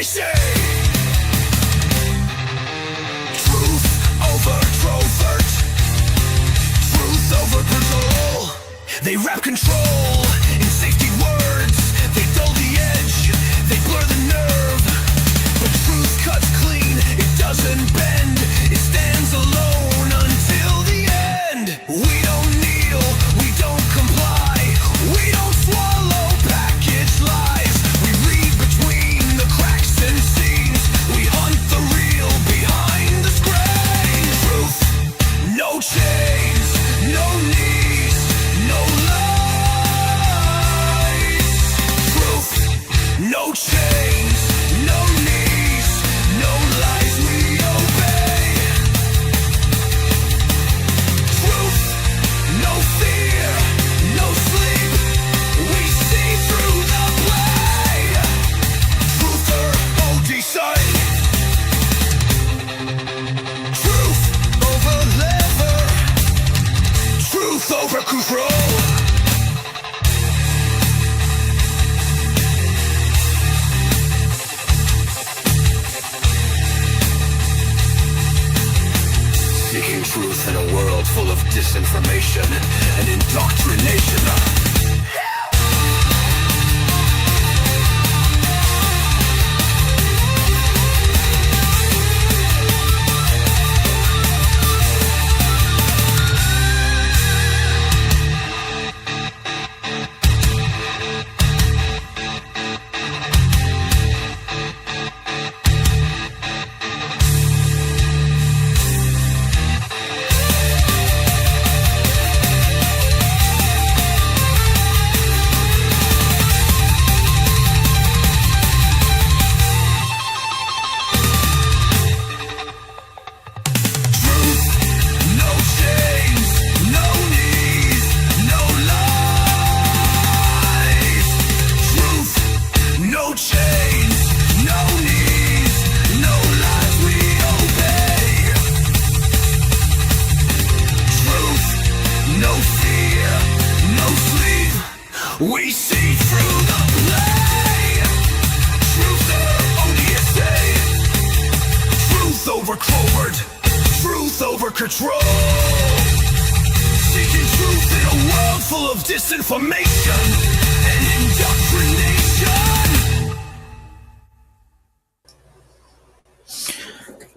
say. Truth over trovert. Truth over control. They wrap control in safety words. They dull the edge. They blur the nerve. But truth cuts clean. It doesn't bend. It stands alone until the end. We don't kneel. We don't comply. We don't swallow packaged lies. We read between the cracks and seams. We hunt the real behind the screen. Truth, no chains, no knees, no lies. Truth, no chains, no knees, no lies. We obey. Truth, no fear, no sleep. We see through the play. Truther, Odyssey. Truth over leather. Truth over control. Seeking truth in a world full of disinformation and indoctrination. Truth, no chains, no knees, no lies. Truth, no chains, no knees, no lies. We obey. Truth, no fear, no sleep. We see through the play. Truther, Odyssey. Truth over covert. Truth over control. Seeking truth in a world full of disinformation and indoctrination.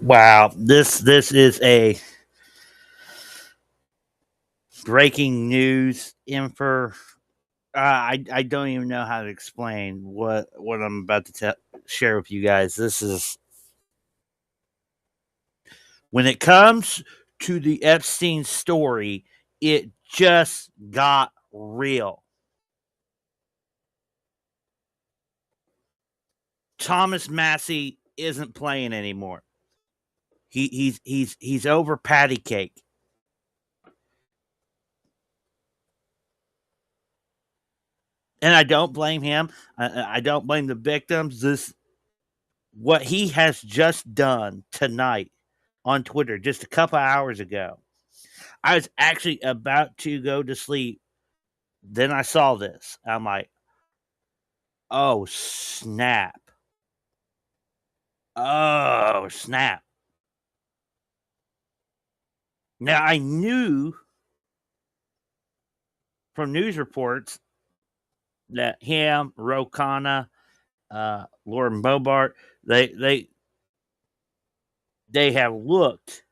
Wow, this is a breaking news info. I don't even know how to explain what I'm about to share with you guys. This is when it comes to the Epstein story, it just got real. Thomas Massie isn't playing anymore. He's over patty cake. And I don't blame him. I don't blame the victims. What he has just done tonight on Twitter, just a couple hours ago. I was actually about to go to sleep. Then I saw this. I'm like, oh, snap. Oh, snap. Now, I knew from news reports that him, Ro Khanna, Lauren Boebert, they have looked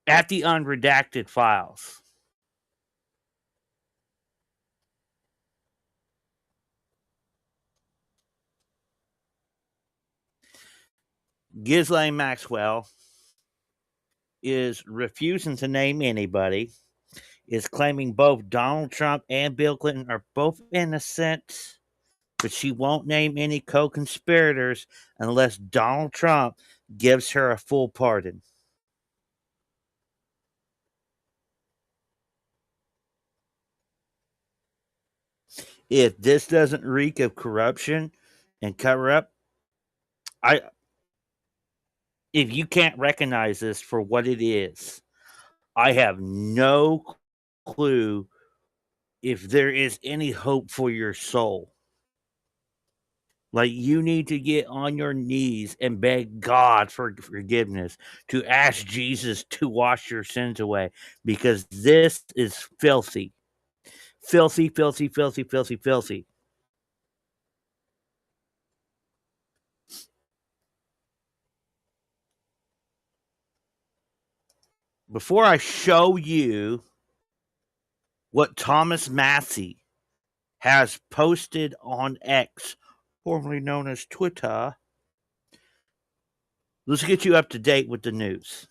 at the unredacted files. Ghislaine Maxwell is refusing to name anybody, is claiming both Donald Trump and Bill Clinton are both innocent, but she won't name any co-conspirators unless Donald Trump gives her a full pardon. If this doesn't reek of corruption and cover up, if you can't recognize this for what it is, I have no clue if there is any hope for your soul. Like, you need to get on your knees and beg God for forgiveness, to ask Jesus to wash your sins away, because this is filthy. Filthy, filthy, filthy, filthy, filthy. Before I show you what Thomas Massie has posted on X, formerly known as Twitter, let's get you up to date with the news.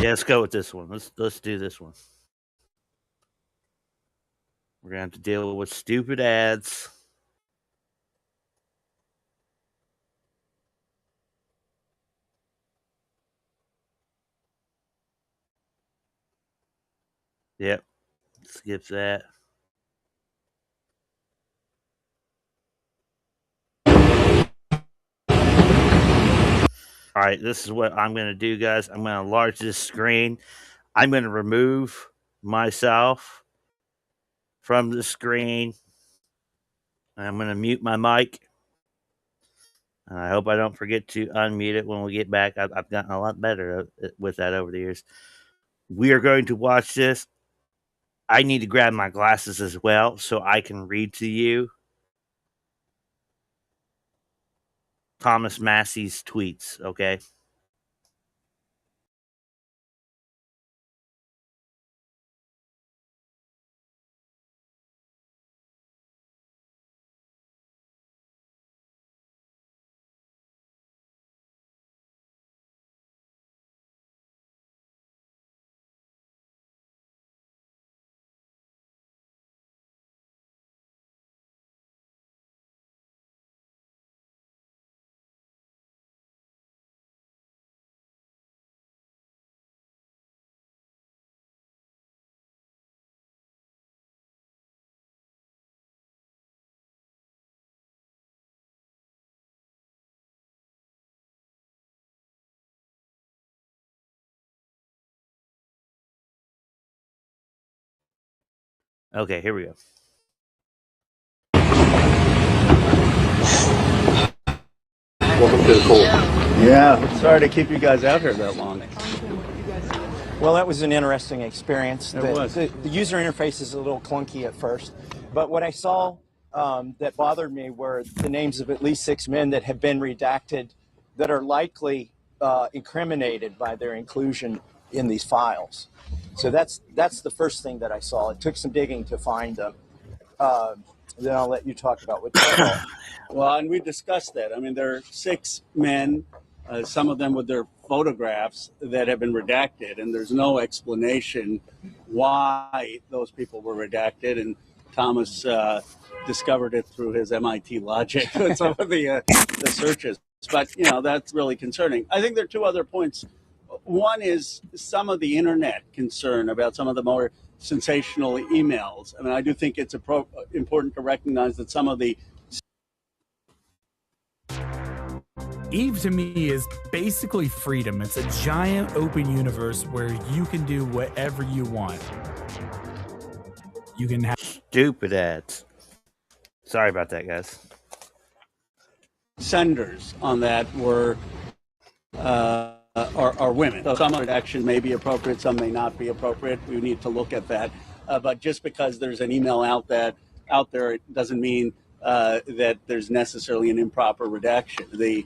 Yeah, let's go with this one. Let's do this one. We're gonna have to deal with stupid ads. Yep. Skip that. All right, this is what I'm going to do, guys. I'm going to enlarge this screen. I'm going to remove myself from the screen. I'm going to mute my mic. And I hope I don't forget to unmute it when we get back. I've gotten a lot better with that over the years. We are going to watch this. I need to grab my glasses as well so I can read to you Thomas Massie's tweets, okay? Okay, here we go. Welcome to the cold. Yeah, sorry to keep you guys out here that long. Well, that was an interesting experience. It was. The user interface is a little clunky at first, but what I saw that bothered me were the names of at least 6 men that have been redacted that are likely incriminated by their inclusion in these files. So that's the first thing that I saw. It took some digging to find them. Then I'll let you talk about what you saw. Well, and we discussed that. I mean, there are 6 men, some of them with their photographs that have been redacted, and there's no explanation why those people were redacted. And Thomas discovered it through his MIT logic with some of the searches. But, that's really concerning. I think there are 2 other points. One is some of the internet concern about some of the more sensational emails. I mean, I do think it's important to recognize that some of the Eve to me is basically freedom. It's a giant open universe where you can do whatever you want. You can have Stupid ads. Sorry about that, guys. senders on that were are women. So some redaction may be appropriate, some may not be appropriate. We need to look at that. But just because there's an email out there, it doesn't mean that there's necessarily an improper redaction. The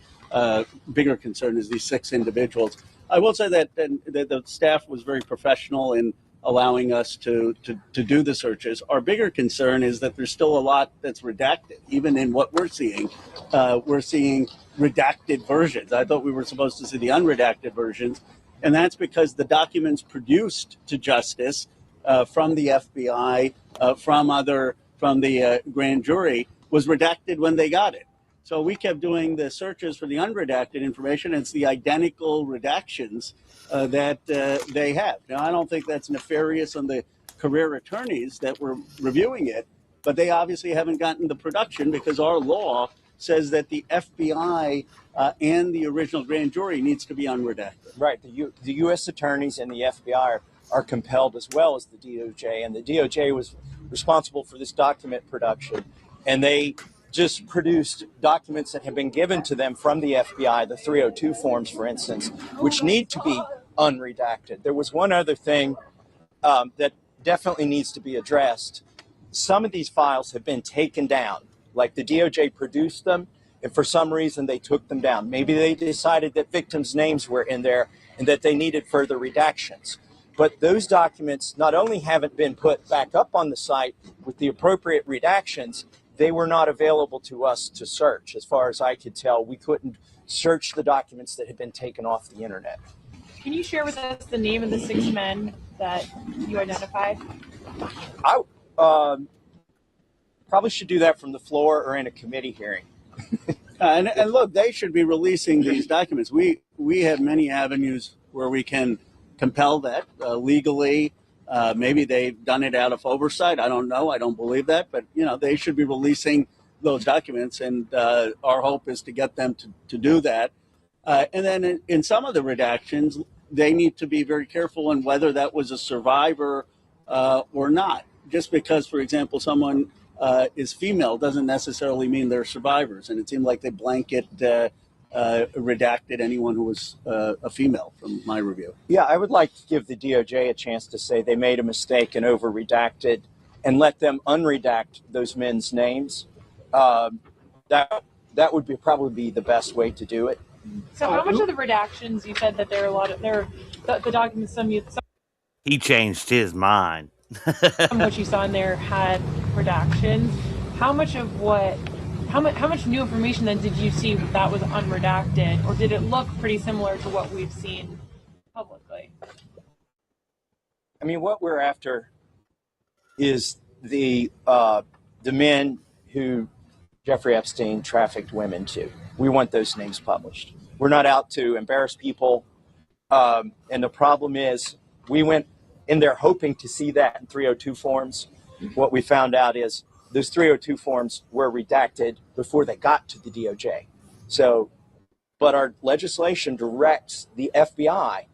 bigger concern is these 6 individuals. I will say that the staff was very professional in allowing us to do the searches. Our bigger concern is that there's still a lot that's redacted. Even in what we're seeing redacted versions. I thought we were supposed to see the unredacted versions, and that's because the documents produced to justice from the FBI, from the grand jury, was redacted when they got it. So we kept doing the searches for the unredacted information. It's the identical redactions that they have. Now, I don't think that's nefarious on the career attorneys that were reviewing it, but they obviously haven't gotten the production because our law says that the FBI and the original grand jury needs to be unredacted. Right. The U.S. attorneys and the FBI are compelled, as well as the DOJ, and the DOJ was responsible for this document production, and they just produced documents that have been given to them from the FBI, the 302 forms, for instance, which need to be unredacted. There was one other thing that definitely needs to be addressed. Some of these files have been taken down, like the DOJ produced them, and for some reason they took them down. Maybe they decided that victims' names were in there and that they needed further redactions. But those documents not only haven't been put back up on the site with the appropriate redactions, they were not available to us to search. As far as I could tell, we couldn't search the documents that had been taken off the internet. Can you share with us the name of the 6 men that you identified? I probably should do that from the floor or in a committee hearing. And look, they should be releasing these documents. We have many avenues where we can compel that legally. Maybe they've done it out of oversight. I don't know. I don't believe that. But, they should be releasing those documents. And our hope is to get them to do that. And then in some of the redactions, they need to be very careful on whether that was a survivor or not. Just because, for example, someone is female doesn't necessarily mean they're survivors. And it seemed like they blanket redacted anyone who was a female from my review. Yeah, I would like to give the DOJ a chance to say they made a mistake and over-redacted and let them unredact those men's names. That would probably be the best way to do it. So how much of the redactions, you said that there are a lot of, the documents, some He changed his mind. what you saw in there had redactions. How much new information then did you see that was unredacted, or did it look pretty similar to what we've seen publicly? I mean, what we're after is the men who Jeffrey Epstein trafficked women to. We want those names published. We're not out to embarrass people. And the problem is we went in there hoping to see that in 302 forms. What we found out is those 302 forms were redacted before they got to the DOJ. But our legislation directs the FBI,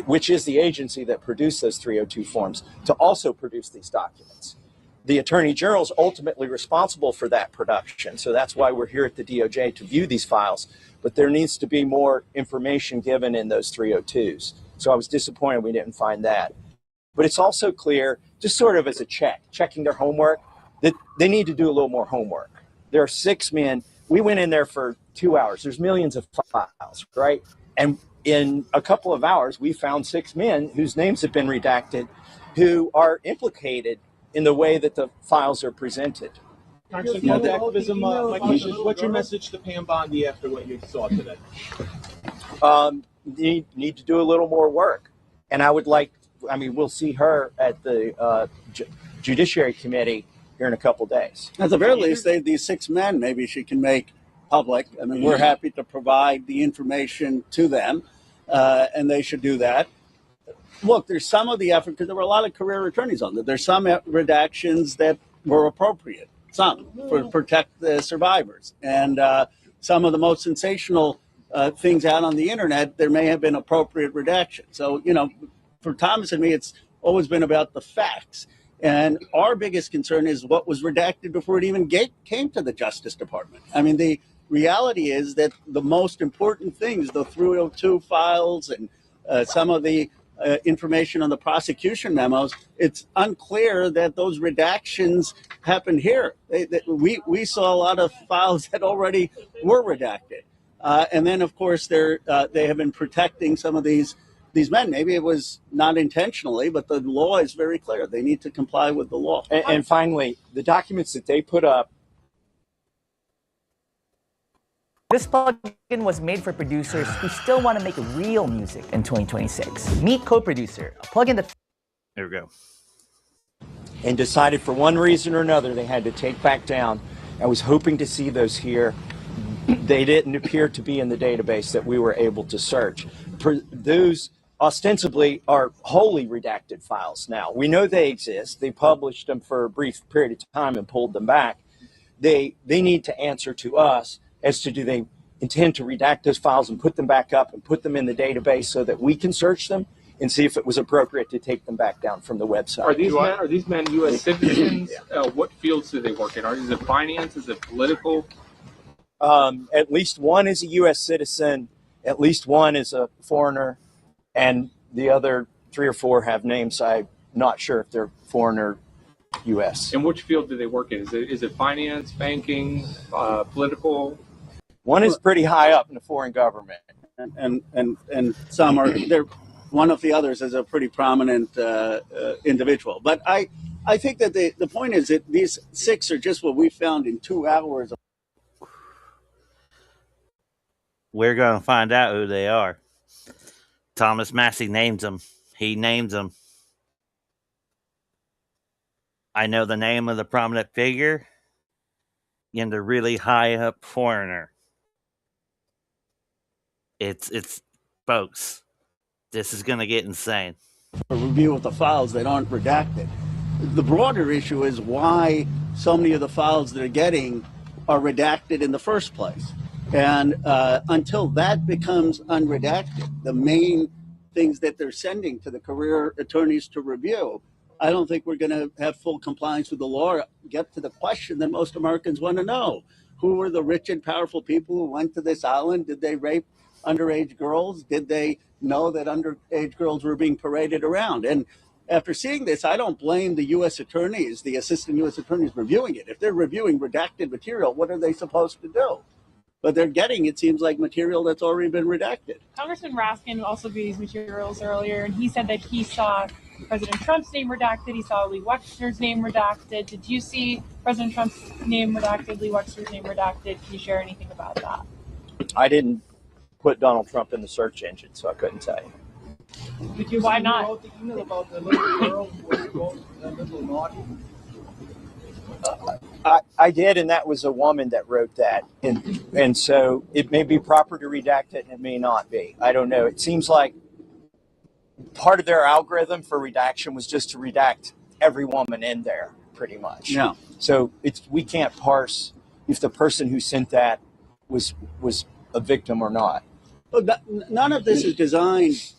which is the agency that produced those 302 forms, to also produce these documents. The Attorney General is ultimately responsible for that production. So that's why we're here at the DOJ to view these files. But there needs to be more information given in those 302s. So I was disappointed we didn't find that. But it's also clear, just sort of as a checking their homework, that they need to do a little more homework. There are 6 men. We went in there for 2 hours. There's millions of files, right? And in a couple of hours, we found 6 men whose names have been redacted who are implicated in the way that the files are presented. Activism, my question is, what's your message to Pam Bondi after what you saw today? Need to do a little more work. And we'll see her at the Judiciary Committee here in a couple days. At the very least, these 6 men, maybe she can make public. I mean, we're happy to provide the information to them, and they should do that. Look, there's some of the effort, because there were a lot of career attorneys on there. There's some redactions that were appropriate, some, for protect the survivors. And some of the most sensational things out on the internet, there may have been appropriate redaction. So, for Thomas and me, it's always been about the facts. And our biggest concern is what was redacted before it even came to the Justice Department. I mean, the reality is that the most important things, the 302 files and some of the information on the prosecution memos, it's unclear that those redactions happened here. We saw a lot of files that already were redacted. And then, of course, they have been protecting some of these men. Maybe it was not intentionally, but the law is very clear. They need to comply with the law. And finally, the documents that they put up. This plugin was made for producers who still want to make real music in 2026. Meet Co-Producer, a plugin that... There we go. And decided for one reason or another they had to take back down I was hoping to see those here. They didn't appear to be in the database that we were able to search. Those ostensibly are wholly redacted files now. We know they exist. They published them for a brief period of time and pulled them back. They need to answer to us as to do they intend to redact those files and put them back up and put them in the database so that we can search them and see if it was appropriate to take them back down from the website. Are these men U.S. citizens? What fields do they work in? Is it finance? Is it political? At least one is a U.S. citizen. At least one is a foreigner. And the other 3 or 4 have names. I'm not sure if they're foreign or U.S. In which field do they work in? Is it finance, banking, political? One is pretty high up in the foreign government. And some are, they're, one of the others is a pretty prominent individual. But I think that the point is that these 6 are just what we found in 2 hours. We're going to find out who they are. Thomas Massie names them. He names them. I know the name of the prominent figure and the really high up foreigner. It's folks, this is going to get insane. A review of the files that aren't redacted. The broader issue is why so many of the files they're getting are redacted in the first place. And until that becomes unredacted, the main things that they're sending to the career attorneys to review, I don't think we're going to have full compliance with the law. Get to the question that most Americans want to know. Who were the rich and powerful people who went to this island? Did they rape underage girls? Did they know that underage girls were being paraded around? And after seeing this, I don't blame the U.S. attorneys, the assistant U.S. attorneys reviewing it. If they're reviewing redacted material, what are they supposed to do? But they're getting, it seems like, material that's already been redacted. Congressman Raskin also viewed these materials earlier, and he said that he saw President Trump's name redacted. He saw Lee Wexner's name redacted. Did you see President Trump's name redacted, Lee Wexner's name redacted? Can you share anything about that? I didn't put Donald Trump in the search engine, so I couldn't tell you. Did you Why see not? who wrote the email about the little girl who was a little naughty? I did, and that was a woman that wrote that. And so it may be proper to redact it, and it may not be. I don't know. It seems like part of their algorithm for redaction was just to redact every woman in there, pretty much. Yeah. So we can't parse if the person who sent that was a victim or not. But none of this is designed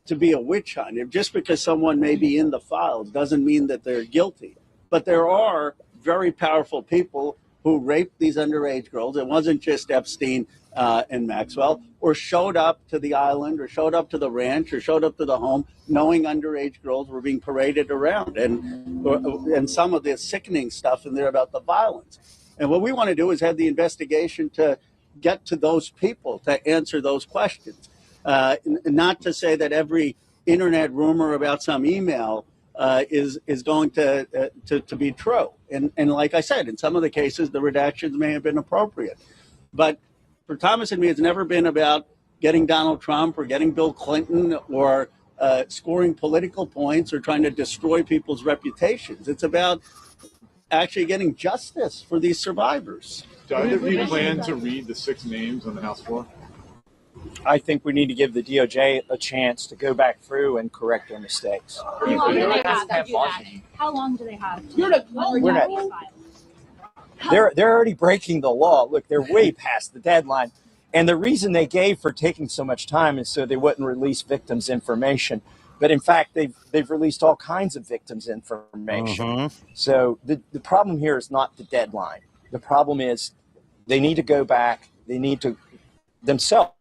to be a witch hunt. Just because someone may be in the files doesn't mean that they're guilty. But there are very powerful people who raped these underage girls. It wasn't just Epstein and Maxwell, or showed up to the island, or showed up to the ranch, or showed up to the home knowing underage girls were being paraded around, and some of the sickening stuff in there about the violence. And what we want to do is have the investigation to get to those people to answer those questions. Not to say that every internet rumor about some email is going to be true. And like I said, in some of the cases, the redactions may have been appropriate. But for Thomas and me, it's never been about getting Donald Trump or getting Bill Clinton or scoring political points or trying to destroy people's reputations. It's about actually getting justice for these survivors. Do either of you plan to read the 6 names on the House floor? I think we need to give the DOJ a chance to go back through and correct their mistakes. How long do they have to do that? How long do they have to We're not- They're already breaking the law. Look, they're way past the deadline. And the reason they gave for taking so much time is so they wouldn't release victims' information. But in fact, they've released all kinds of victims' information. Mm-hmm. So the problem here is not the deadline. The problem is they need to go back. They need to themselves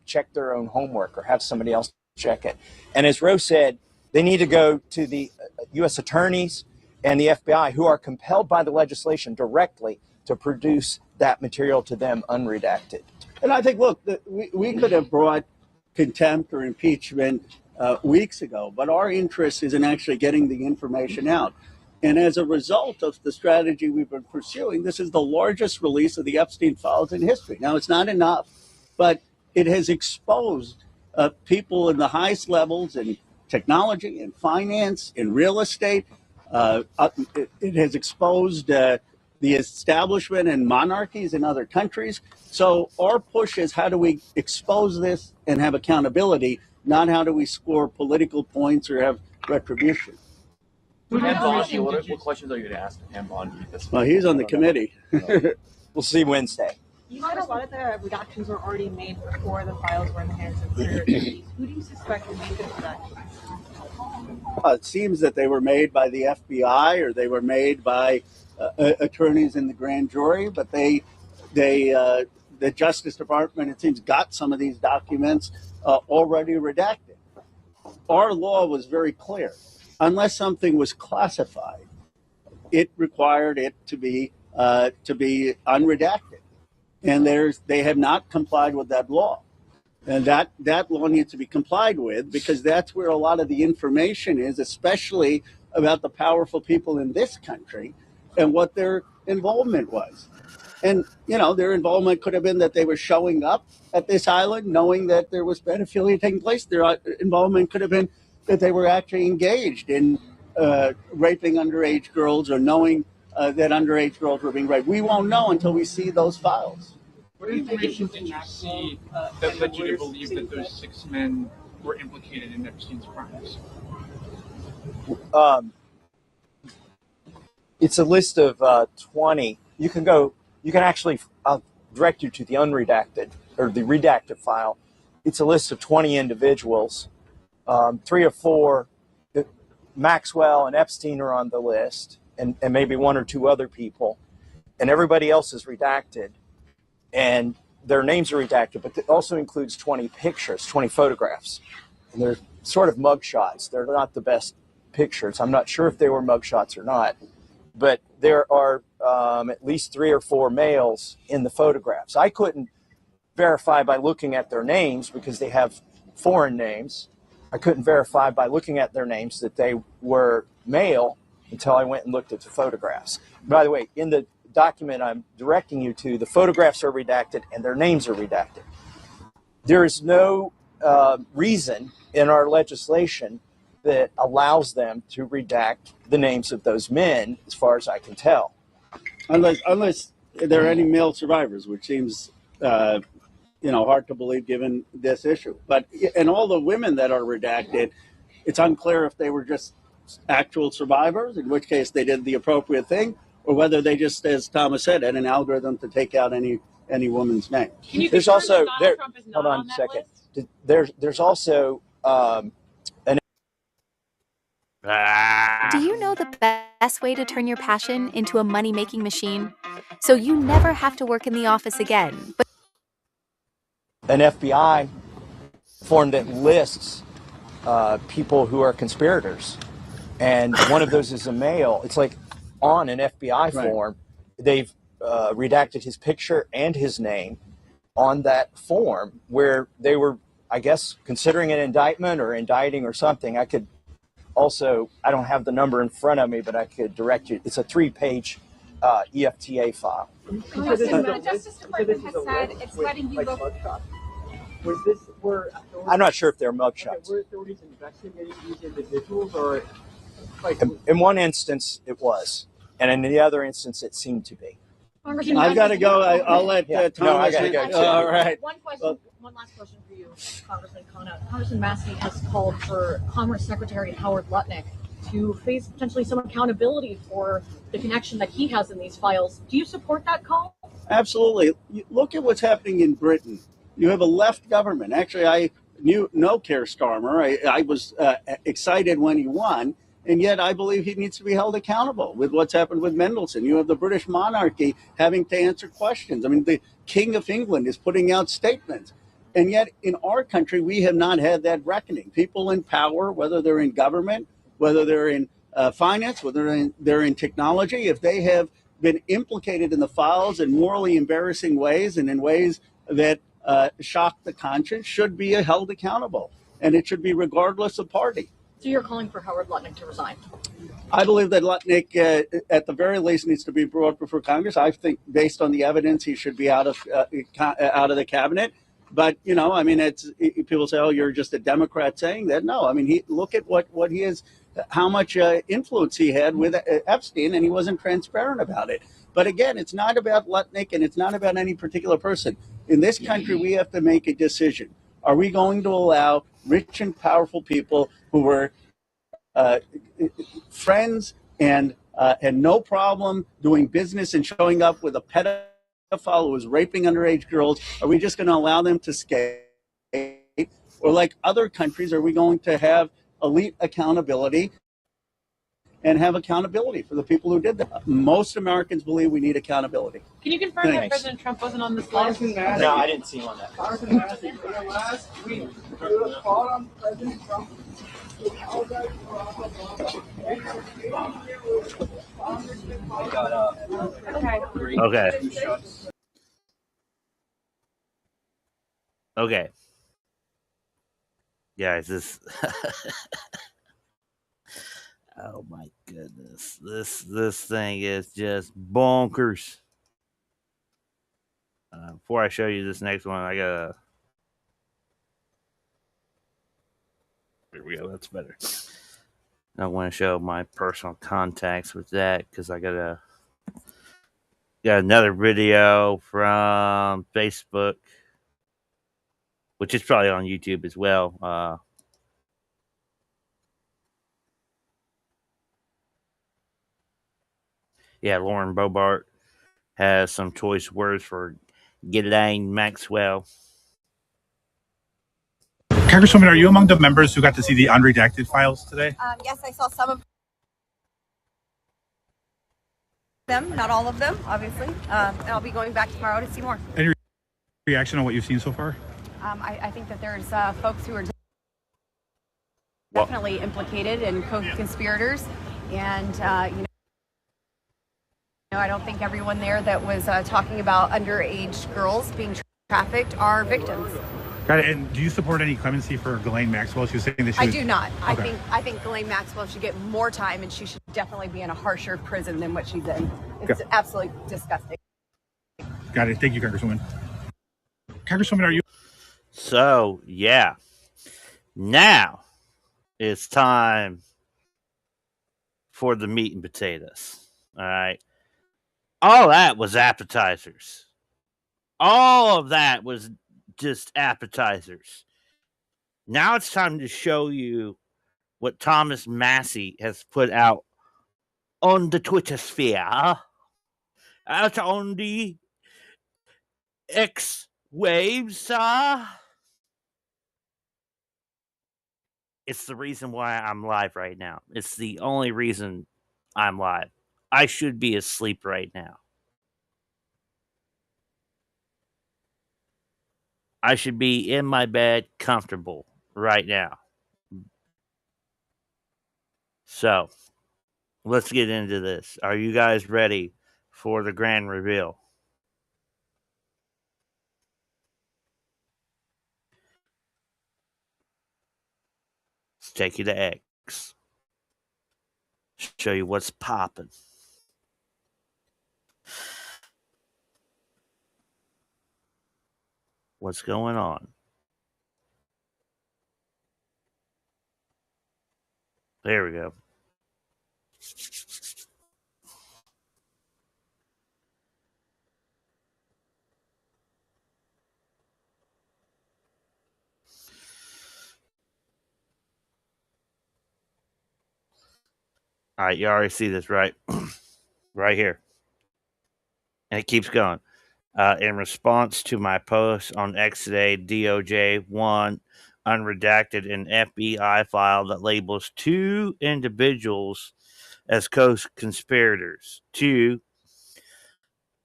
check their own homework or have somebody else check it. And as Rose said, they need to go to the U.S. attorneys and the FBI, who are compelled by the legislation directly to produce that material to them unredacted. And I think, look, we could have brought contempt or impeachment weeks ago, but our interest is in actually getting the information out. And as a result of the strategy we've been pursuing, this is the largest release of the Epstein files in history. Now, it's not enough, but it has exposed people in the highest levels in technology, in finance, in real estate. It has exposed the establishment and monarchies in other countries. So our push is how do we expose this and have accountability, not how do we score political points or have retribution. Pam Bondi, what questions are you going to ask Pam Bondi? Well, he's on the committee. We'll see Wednesday. You said a lot of the redactions were already made before the files were in the hands of clear entities. Who do you suspect would make those redactions? It seems that they were made by the FBI or they were made by attorneys in the grand jury, but the Justice Department, it seems, got some of these documents already redacted. Our law was very clear. Unless something was classified, it required it to be unredacted. And they have not complied with that law. And that law needs to be complied with because that's where a lot of the information is, especially about the powerful people in this country and what their involvement was. And, you know, their involvement could have been that they were showing up at this island knowing that there was pedophilia taking place. Their involvement could have been that they were actually engaged in raping underage girls or knowing that underage girls were being raped. We won't know until we see those files. What information did you see that led you to believe that those 6 men were implicated in Epstein's crimes? It's a list of 20. You can actually, I'll direct you to the unredacted or the redacted file. It's a list of 20 individuals. 3 or 4, Maxwell and Epstein are on the list, and maybe 1 or 2 other people, and everybody else is redacted, and their names are redacted, but it also includes 20 pictures, 20 photographs, and they're sort of mugshots. They're not the best pictures. I'm not sure if they were mugshots or not, but there are at least 3 or 4 males in the photographs. I couldn't verify by looking at their names because they have foreign names. I couldn't verify by looking at their names that they were male until I went and looked at the photographs. By the way, in the document I'm directing you to, the photographs are redacted and their names are redacted. There is no reason in our legislation that allows them to redact the names of those men, as far as I can tell. Unless there are any male survivors, which seems hard to believe given this issue. But and all the women that are redacted, it's unclear if they were just actual survivors, in which case they did the appropriate thing, or whether they just, as Thomas said, had an algorithm to take out any woman's name. There's also there. Hold on a second. There's also Do you know the best way to turn your passion into a money-making machine? So you never have to work in the office again. But an FBI form that lists people who are conspirators, and one of those is a male. It's like on an FBI form, they've redacted his picture and his name on that form where they were, I guess, considering an indictment or indicting or something. I could also, I don't have the number in front of me, but I could direct you. It's a 3-page EFTA file. The Justice Department has said it's letting you go. I'm not sure if they're mugshots. Were authorities investigating these individuals, or in one instance it was, and in the other instance it seemed to be. I've got to go. I'll let Thomas. No, I got to go. All right. One last question for you, Congressman Kona. Congressman Massie has called for Commerce Secretary Howard Lutnick to face potentially some accountability for the connection that he has in these files. Do you support that call? Absolutely. Look at what's happening in Britain. You have a left government. Actually, I know Keir Starmer. I was excited when he won, and yet I believe he needs to be held accountable with what's happened with Mendelssohn. You have the British monarchy having to answer questions. I mean, the King of England is putting out statements. And yet in our country, we have not had that reckoning. People in power, whether they're in government, whether they're in finance, whether they're in technology, if they have been implicated in the files in morally embarrassing ways and in ways that shock the conscience, should be held accountable. And it should be regardless of party. So you're calling for Howard Lutnick to resign? I believe that Lutnick, at the very least, needs to be brought before Congress. I think, based on the evidence, he should be out of the cabinet. But I mean, it's people say, "Oh, you're just a Democrat saying that." No, I mean, look at what he has how much influence he had with Epstein, and he wasn't transparent about it. But again, it's not about Lutnick, and it's not about any particular person. In this country, we have to make a decision. Are we going to allow rich and powerful people who were friends and no problem doing business and showing up with a pedophile who was raping underage girls? Are we just going to allow them to skate? Or like other countries, are we going to have elite accountability and have accountability for the people who did that? Most Americans believe we need accountability. Can you confirm that Thanks. President Trump wasn't on this list? No, I didn't see him on that. Last week, you called on President Trump. Okay. Guys, this oh my goodness. This thing is just bonkers. Before I show you this next one, I gotta. Here we go. That's better. I want to show my personal contacts with that because I got another video from Facebook, which is probably on YouTube as well. Lauren Bobart has some choice words for Ghislaine Maxwell. Congresswoman, are you among the members who got to see the unredacted files today? Yes, I saw some of them, not all of them, obviously. And I'll be going back tomorrow to see more. Any reaction on what you've seen so far? I think that there's folks who are definitely implicated in co-conspirators. And, I don't think everyone there that was talking about underage girls being trafficked are victims. Got it. And do you support any clemency for Ghislaine Maxwell? She was saying that she I was... do not. Okay. I think Ghislaine Maxwell should get more time, and she should definitely be in a harsher prison than what she's in. It's absolutely disgusting. Got it. Thank you, Congresswoman. Congresswoman, are you... So, yeah. Now it's time for the meat and potatoes. All right. All that was appetizers. All of that was just appetizers. Now it's time to show you what Thomas Massie has put out on the Twitter sphere, out on the X waves. It's the reason why I'm live right now. It's the only reason I'm live. I should be asleep right now. I should be in my bed comfortable right now. So, let's get into this. Are you guys ready for the grand reveal? Let's take you to X. Show you what's popping. What's going on? There we go. All right, you already see this, right? Right here. And it keeps going. In response to my post on X today, DOJ won unredacted an FBI file that labels 2 individuals as co-conspirators. 2,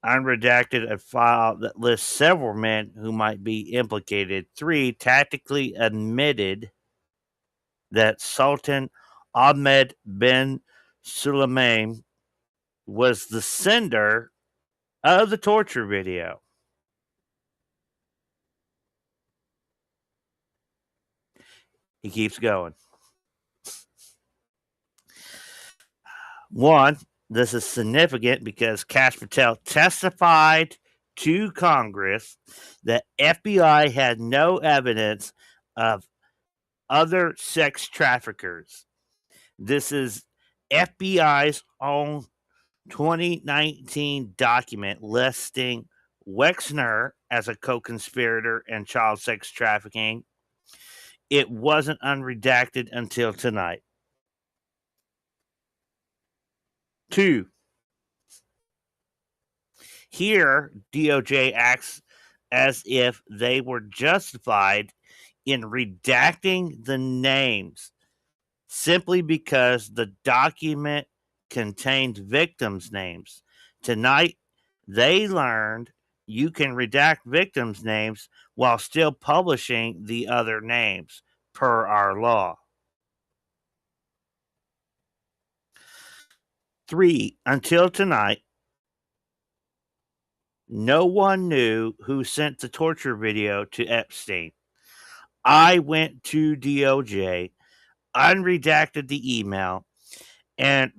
unredacted a file that lists several men who might be implicated. 3, tactically admitted that Sultan Ahmed bin Suleiman was the sender of the torture video. He keeps going. 1, this is significant because Kash Patel testified to Congress that FBI had no evidence of other sex traffickers. This is FBI's own 2019 document listing Wexner as a co-conspirator in child sex trafficking. It wasn't unredacted until tonight. 2. Here, DOJ acts as if they were justified in redacting the names simply because the document contained victims' names. Tonight, they learned you can redact victims' names while still publishing the other names, per our law. 3. Until tonight, no one knew who sent the torture video to Epstein. I went to DOJ, unredacted the email, and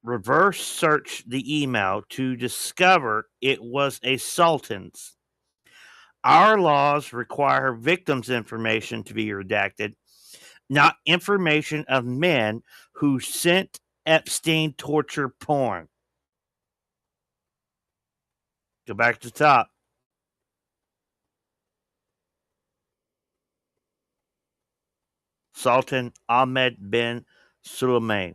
reverse searched the email to discover it was a sultan's. Our laws require victims' information to be redacted, not information of men who sent Epstein torture porn. Go back to the top. Sultan Ahmed bin Suleiman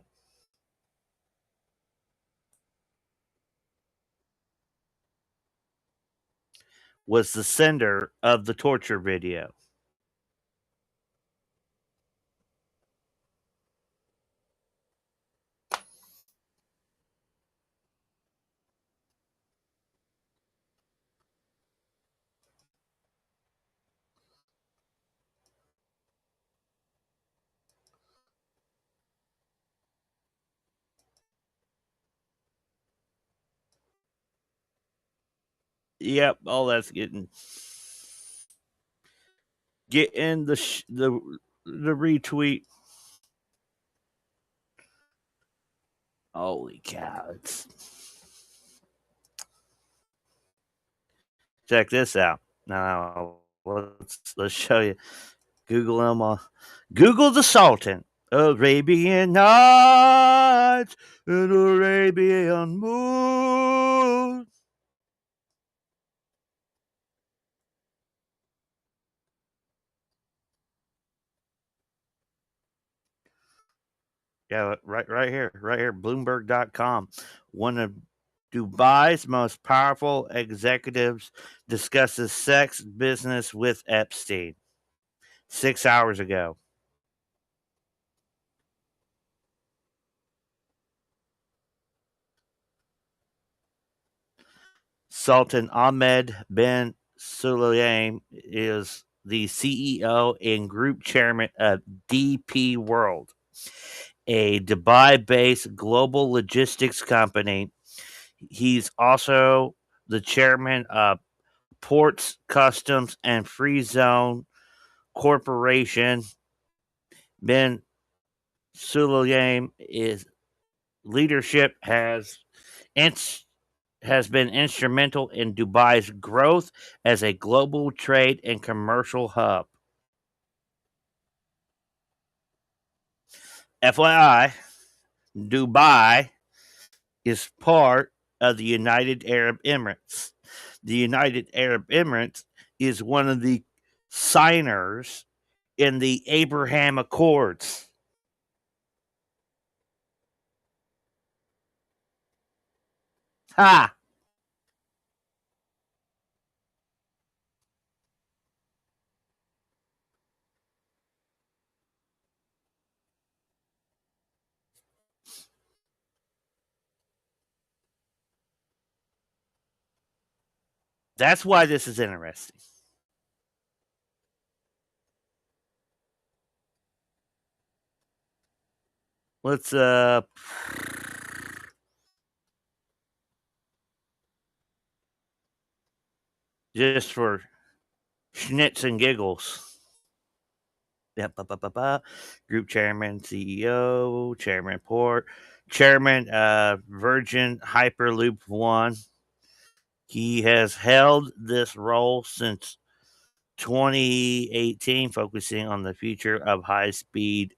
was the sender of the torture video. Yep, all that's getting the retweet. Holy cow! Check this out. Now let's show you. Google them. Google the Sultan. Arabian Nights, an Arabian moon. Yeah, right here, Bloomberg.com. One of Dubai's most powerful executives discusses sex business with Epstein 6 hours ago. Sultan Ahmed bin Sulayem is the CEO and group chairman of DP World, a Dubai-based global logistics company. He's also the chairman of Ports, Customs, and Free Zone Corporation. Bin Sulayem is leadership has been instrumental in Dubai's growth as a global trade and commercial hub. FYI, Dubai is part of the United Arab Emirates. The United Arab Emirates is one of the signers in the Abraham Accords. Ha! That's why this is interesting. Let's just for schnitz and giggles. Yep, Group chairman, CEO, chairman port, chairman Virgin Hyperloop One. He has held this role since 2018, focusing on the future of high-speed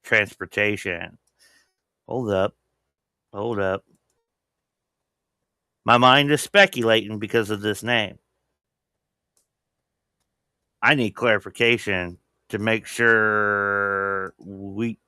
transportation. Hold up. My mind is speculating because of this name. I need clarification to make sure we.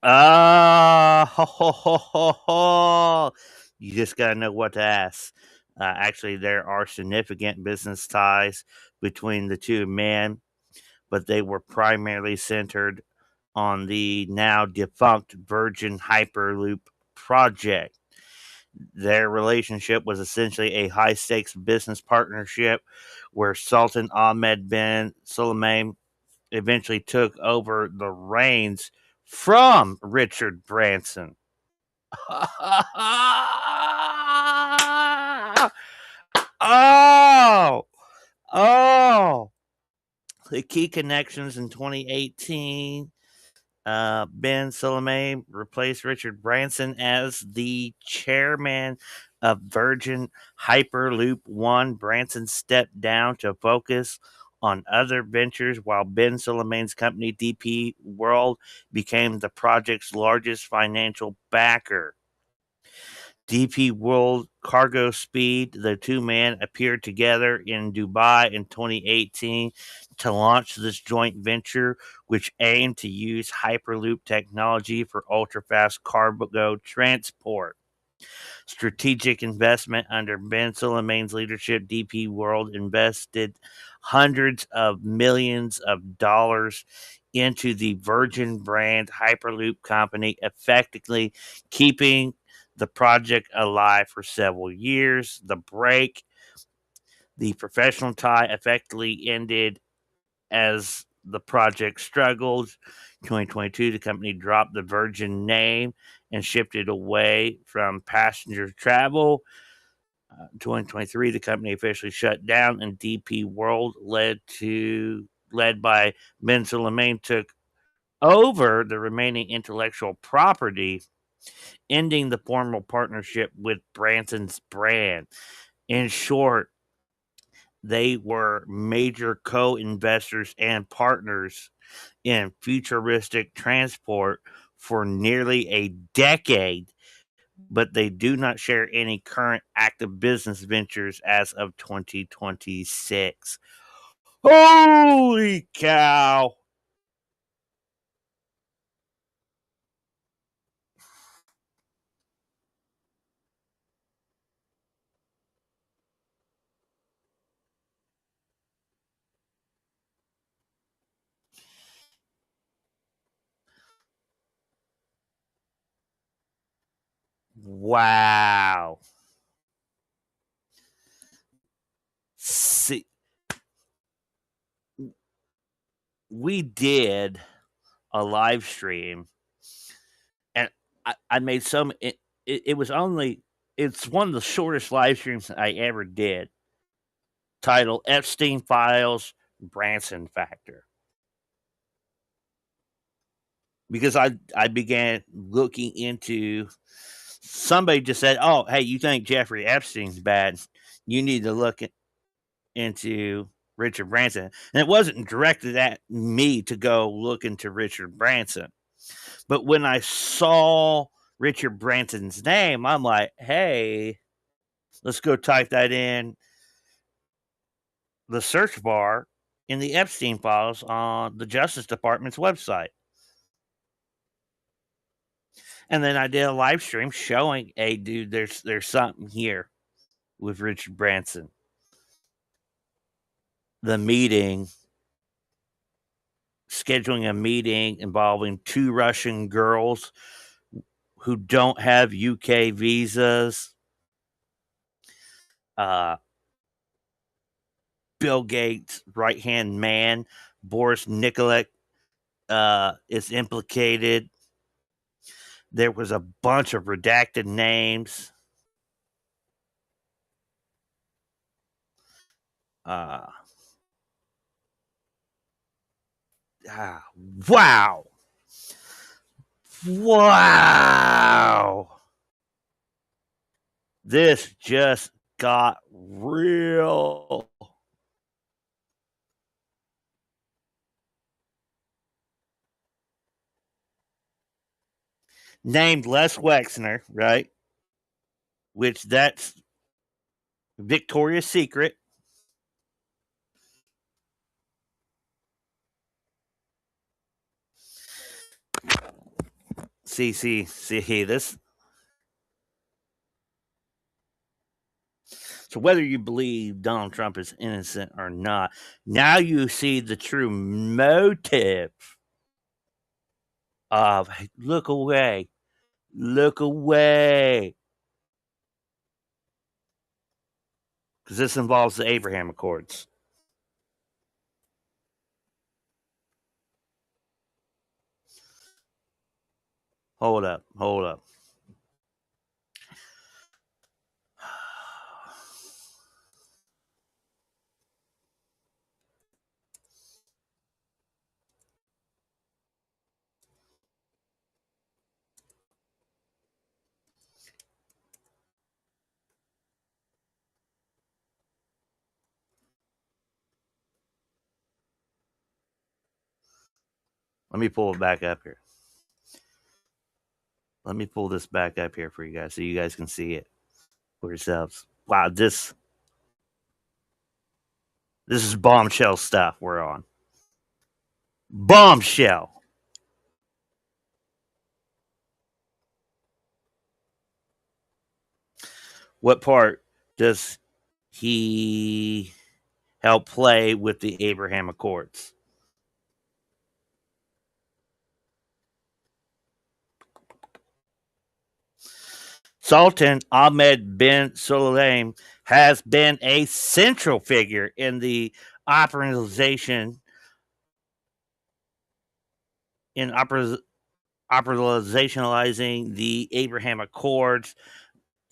Ho, ho, ho, ho, ho. You just got to know what to ask. Actually, there are significant business ties between the two men, but they were primarily centered on the now defunct Virgin Hyperloop project. Their relationship was essentially a high stakes business partnership where Sultan Ahmed bin Suleiman eventually took over the reins from Richard Branson. Oh, the key connections in 2018. Ben Suleiman replaced Richard Branson as the chairman of Virgin Hyperloop One. Branson stepped down to focus on other ventures while Ben Suleiman's company DP World became the project's largest financial backer. DP World Cargo Speed, the two men appeared together in Dubai in 2018 to launch this joint venture, which aimed to use Hyperloop technology for ultra-fast cargo transport. Strategic investment under Ben Suleiman's leadership, DP World invested hundreds of millions of dollars into the Virgin brand Hyperloop company, effectively keeping the project alive for several years. The professional tie effectively ended as the project struggled. 2022, the company dropped the Virgin name and shifted away from passenger travel. 2023, the company officially shut down, and DP World, led by Ben Suleiman, took over the remaining intellectual property, ending the formal partnership with Branson's brand. In short, they were major co-investors and partners in futuristic transport for nearly a decade, but they do not share any current active business ventures as of 2026. Holy cow! Wow. See, we did a live stream, and I made some. It was only. It's one of the shortest live streams I ever did. titled Epstein Files Branson Factor. Because I began looking into, somebody just said, oh, hey, you think Jeffrey Epstein's bad? You need to look into Richard Branson. And it wasn't directed at me to go look into Richard Branson. But when I saw Richard Branson's name, I'm like, hey, let's go type that in the search bar in the Epstein files on the Justice Department's website. And then I did a live stream showing, hey, dude, there's something here with Richard Branson. The meeting, scheduling a meeting involving 2 Russian girls who don't have UK visas. Bill Gates' right-hand man, Boris Nikolak, is implicated. There was a bunch of redacted names. Wow. This just got real. Named Les Wexner, right? Which that's Victoria's Secret. See this. So whether you believe Donald Trump is innocent or not, now you see the true motive of look away. Because this involves the Abraham Accords. Hold up. Let me pull it back up here. Let me pull this back up here for you guys so you guys can see it for yourselves. Wow, this is bombshell stuff we're on. Bombshell. What part does he help play with the Abraham Accords? Sultan Ahmed bin Sulayman has been a central figure in the operationalizing the Abraham Accords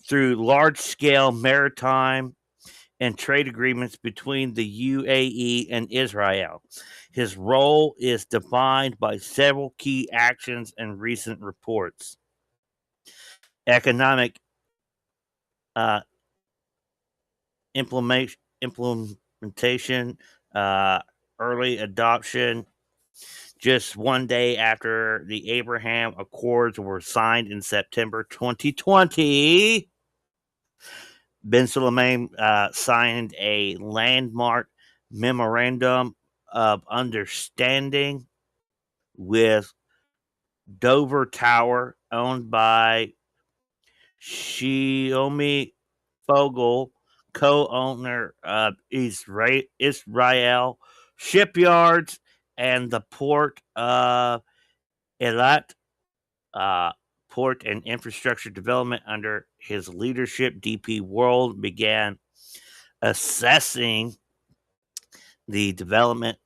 through large-scale maritime and trade agreements between the UAE and Israel. His role is defined by several key actions and recent reports. Economic implementation, early adoption. Just one day after the Abraham Accords were signed in September 2020, bin Sulayman signed a landmark memorandum of understanding with Dover Tower, owned by Shiomi Fogel, co-owner of Israel Shipyards and the Port of Eilat, port and infrastructure development. Under his leadership, DP World began assessing the development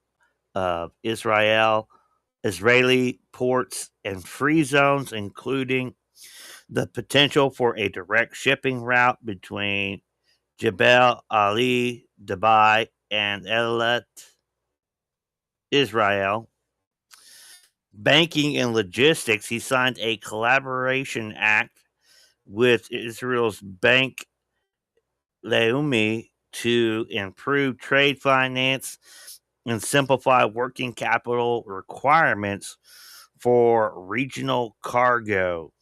of Israeli ports and free zones, including the potential for a direct shipping route between Jebel Ali Dubai, and Eilat, Israel. Banking and logistics, he signed a collaboration act with Israel's Bank Leumi to improve trade finance and simplify working capital requirements for regional cargo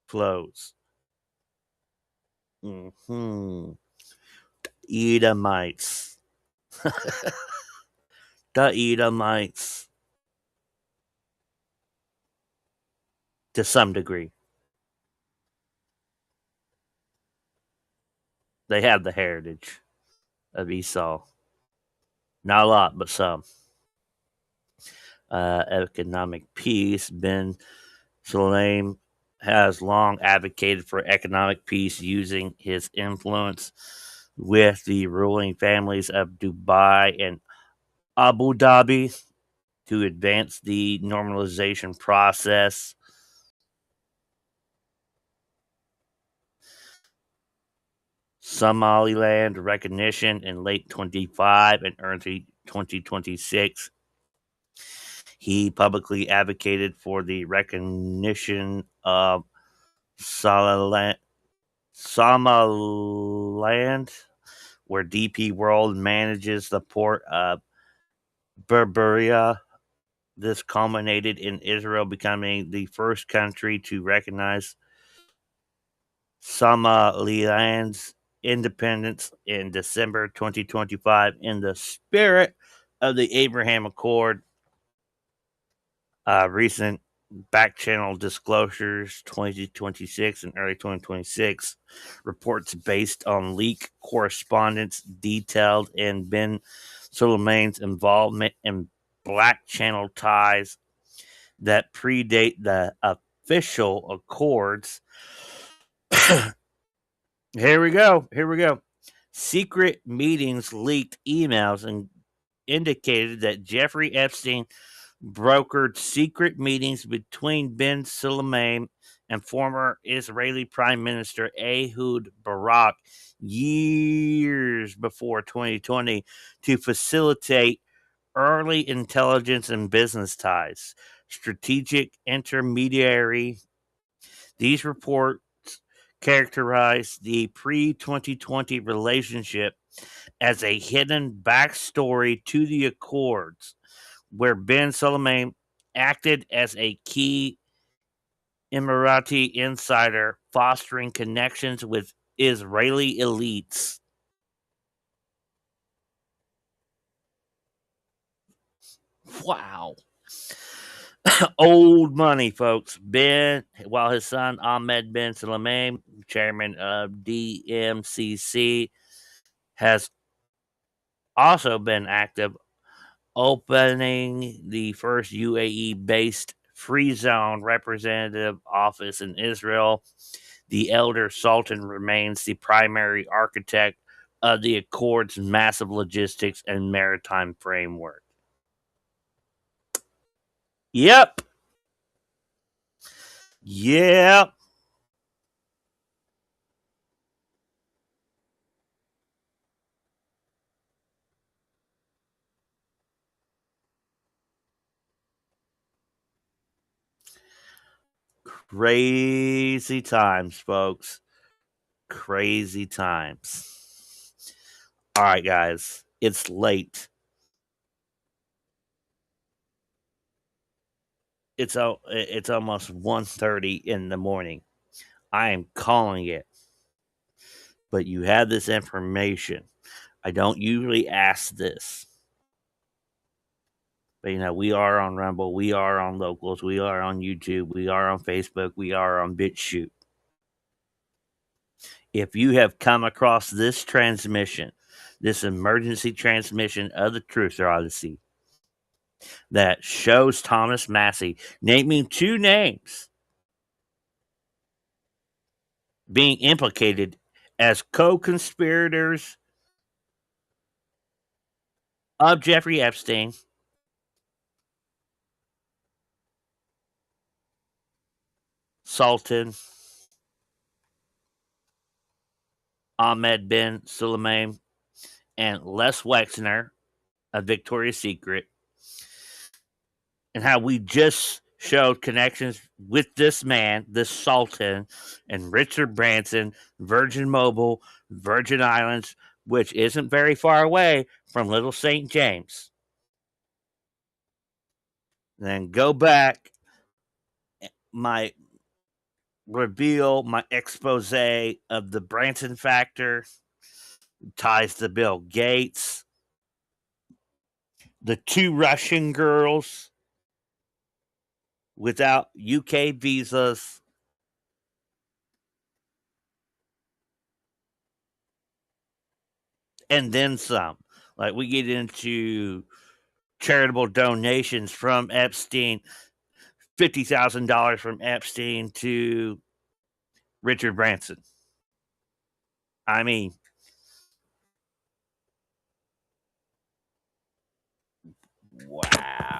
flows. Mm-hmm. Edomites. The Edomites. To some degree. They have the heritage of Esau. Not a lot, but some. Economic peace. Ben Sulayem has long advocated for economic peace using his influence with the ruling families of Dubai and Abu Dhabi to advance the normalization process. Somaliland recognition in late 25 and early 2026. He publicly advocated for the recognition of Somaliland, where DP World manages the port of Berbera. This culminated in Israel becoming the first country to recognize Somaliland's independence in December 2025 in the spirit of the Abraham Accord. Recent back channel disclosures 2026 and early 2026 reports based on leak correspondence detailed in Ben Sulayem's involvement in black channel ties that predate the official accords. Here we go. Secret meetings leaked emails and indicated that Jeffrey Epstein brokered secret meetings between Ben Sulayem and former Israeli Prime Minister Ehud Barak years before 2020 to facilitate early intelligence and business ties. Strategic intermediary. These reports characterize the pre-2020 relationship as a hidden backstory to the Accords, where Ben Sulayem acted as a key Emirati insider, fostering connections with Israeli elites. Wow. Old money, folks. While his son Ahmed Ben Sulayem, chairman of DMCC, has also been active opening the first UAE-based free zone representative office in Israel. The elder Sultan remains the primary architect of the Accord's massive logistics and maritime framework. Yep. Crazy times, folks. Crazy times. All right, guys. It's late. It's almost 1:30 in the morning. I am calling it. But you have this information. I don't usually ask this. But we are on Rumble, we are on Locals, we are on YouTube, we are on Facebook, we are on BitChute. If you have come across this transmission, this emergency transmission of the Truth Odyssey that shows Thomas Massie naming two names being implicated as co-conspirators of Jeffrey Epstein, Sultan, Ahmed Ben Sulayem, and Les Wexner of Victoria's Secret, and how we just showed connections with this man, this Sultan, and Richard Branson, Virgin Mobile, Virgin Islands, which isn't very far away from Little St. James. Then go back, my expose of the Branson factor, ties to Bill Gates, the 2 Russian girls without UK visas, and then some. Like, we get into charitable donations from Epstein, $50,000 from Epstein to Richard Branson. I mean, wow.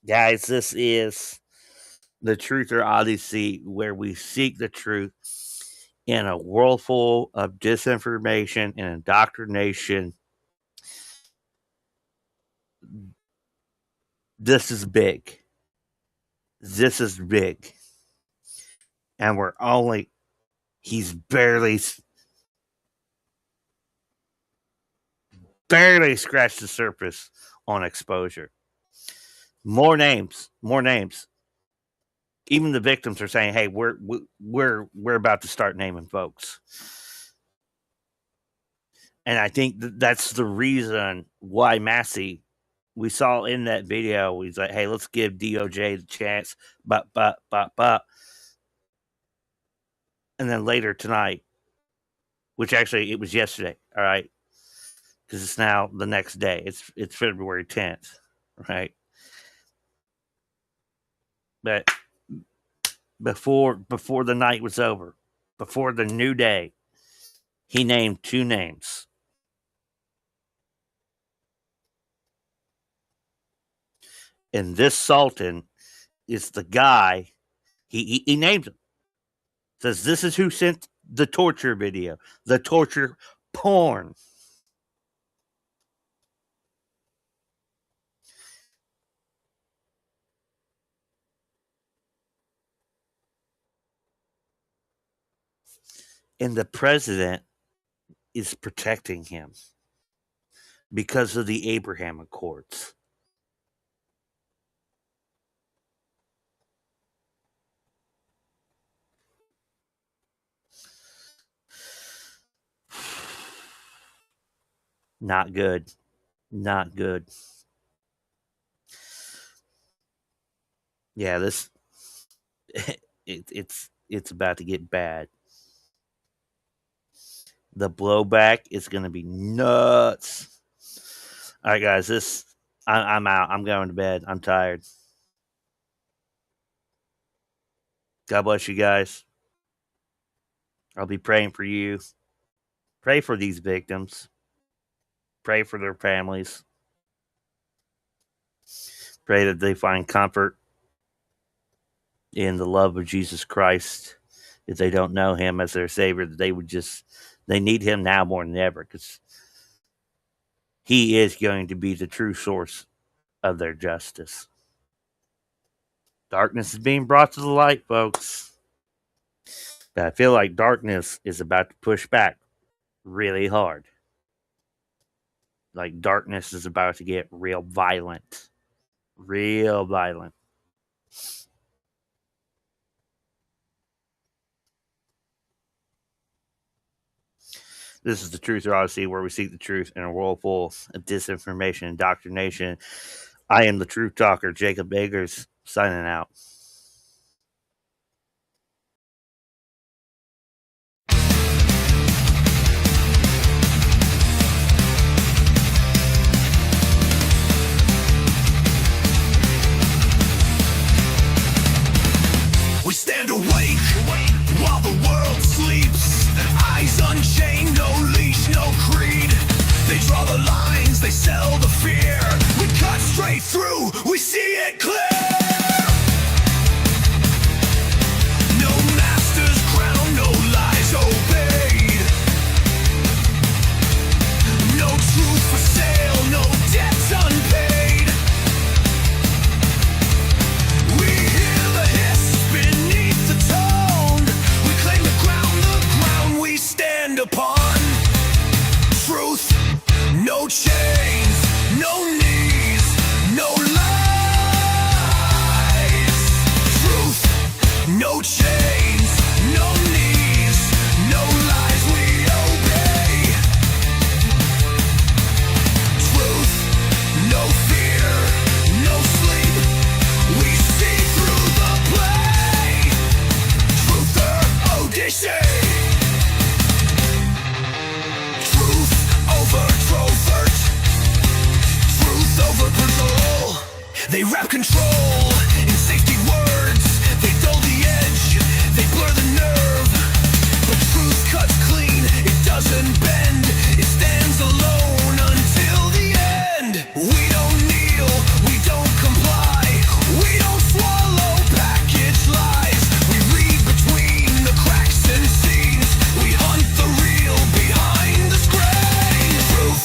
Guys, this is the Truth or Odyssey, where we seek the truth in a world full of disinformation and indoctrination. This is big. And he's barely scratched the surface on exposure. More names. Even the victims are saying, "Hey, we're about to start naming folks." And I think that's the reason why Massie, we saw in that video, he's like, "Hey, let's give DOJ the chance," but. And then later tonight, which actually it was yesterday, all right, because it's now the next day. It's February 10th, right? But before the night was over, before the new day, he named 2 names. And this Sultan is the guy, he named him. Says this is who sent the torture video, the torture porn. And the president is protecting him because of the Abraham Accords. Not good. Yeah, this it's about to get bad. The blowback is going to be nuts. All right, guys, I'm out. I'm going to bed. I'm tired. God bless you guys. I'll be praying for you. Pray for these victims. Pray for their families. Pray that they find comfort in the love of Jesus Christ. If they don't know him as their Savior, that they need him now more than ever, because he is going to be the true source of their justice. Darkness is being brought to the light, folks. But I feel like darkness is about to push back really hard. Like darkness is about to get real violent. Real violent. This is the Truth or Odyssey, where we seek the truth in a world full of disinformation and indoctrination. I am the Truth Talker, Jacob Eggers, signing out. We stand awake while the world sleeps. Eyes unchained, no leash, no creed. They draw the lines, they sell the fear. We cut straight through, we see it clear. No master's crown, no lies obeyed. control in safety words. They dull the edge, they blur the nerve. But truth cuts clean, it doesn't bend. It stands alone until the end. We don't kneel, we don't comply. We don't swallow packaged lies. We read between the cracks and seams. We hunt the real behind the screen. Truth,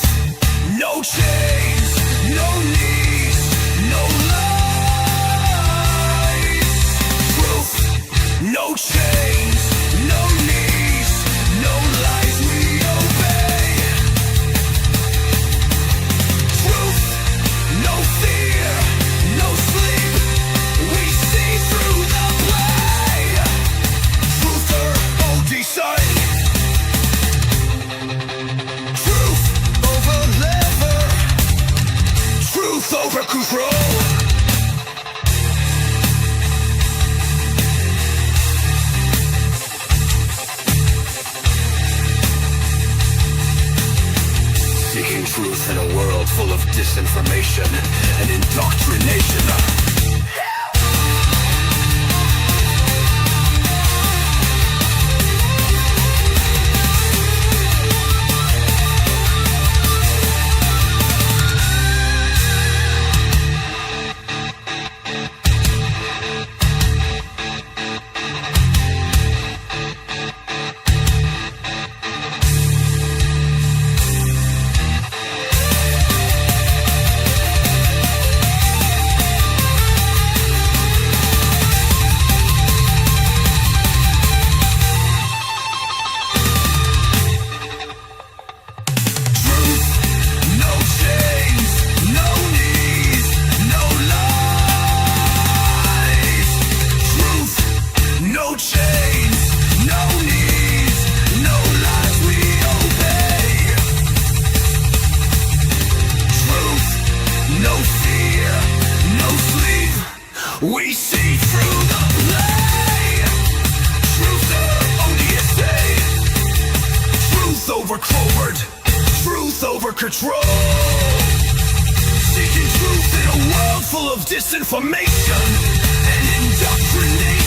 no chains, no knees, no lies. Truth, no chains, no knees, no lies we obey. Truth, no fear, no sleep. We see through the play. Truther, Odyssey. Truth over lever. Truth over control. Seeking truth in a world full of disinformation and indoctrination. No chains, no knees, no lies. Truth, no chains, no knees, no lies we obey. Truth, no fear, no sleep. We see through the play. Truth Odyssey. Truth over covert. Truth over control. Seeking truth in a world full of disinformation and indoctrination.